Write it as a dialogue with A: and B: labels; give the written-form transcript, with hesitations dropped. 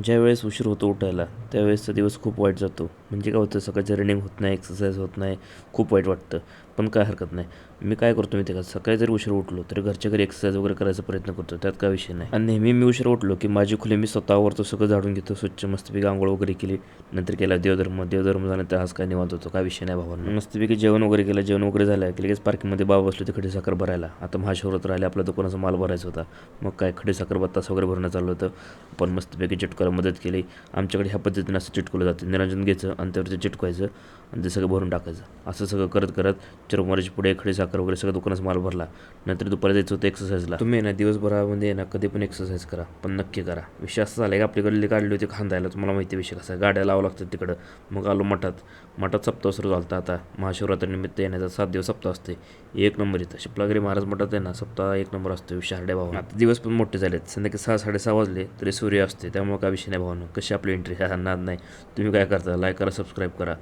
A: ज्यावेळेस उशीर होतो उठायला त्यावेळेसचा दिवस खूप वाईट जातो. म्हणजे काय होतं, सकाळचं रनिंग होत नाही, एक्सरसाइज होत नाही, खूप वाईट वाटतं. पण काय हरकत नाही. मी काय करतो माहिती आहे का, सकाळी जरी उशीर उठलो तरी घरच्या घरी एक्सरसाइज वगैरे करायचा प्रयत्न करतो, त्यात काय विषय नाही. आणि नेहमी मी उशीर उठलो की माझी खोली मी स्वतः आवरतो, सगळं झाडून घेतो, स्वच्छ मस्तपैकी आंघोळ वगैरे केली, नंतर केला देवधर्म झाल्यानंतर आज काय निवांत होतो, काय विषय नाही भावांनो. मस्तपैकी जेवण वगैरे केलं, जेवण वगैरे झालं की लगेच पार्किंगमध्ये बाबा बसलो ते खडीसाखर भरायला. आता महाशिवरात्र आले, आपल्या दुकानाचा माल भरायचा होता. मग काय खडीसाखर बत्तास वगैरे भरणं चाललं होतं. पण मस्तपैकी चिटकायला मदत केली. आमच्याकडे ह्या पद्धतीने असं चिटकवलं जातं, निरंजन घ्यायचं आणि त्यावरती चिटकवायचं आणि ते सगळं भरून टाकायचं. असं सगळं करत करत चिरमुऱ्याची पुढे खडीसाखर वगैरे सगळं दुकानाचा माल भरला. नंतर दुपारी जायचं होतं एक्सरसाइजला. तुम्ही ना दिवसभरामध्ये ना कधी पण एक्सरसाइज करा, पण नक्की करा. विषय असं झाला की आपली गल्ली काढली होती खांदायला, तुम्हाला माहिती विषय कसा आहे, गाड्या लावावं लागतात तिकडं. मग आलो मठात सप्ताह सुरू झाला आता महाशिवरात्रीनिमित्त येण्याचा 7 दिवस सप्ताह असते. एक नंबर इथं शिपलागिरी महाराज मठात आहे ना, सप्ताह एक नंबर असतो शारड्या भाऊ. आता दिवस पण मोठे झालेत, संध्याकाळी 6 साडे 6 वाजले तरी सूर्य असते, त्यामुळे काय विषय नाही भावानं. कशी आपली एंट्री ह्या नाद नाही. तुम्ही काय करता, लाईक करा, सबस्क्राईब करा.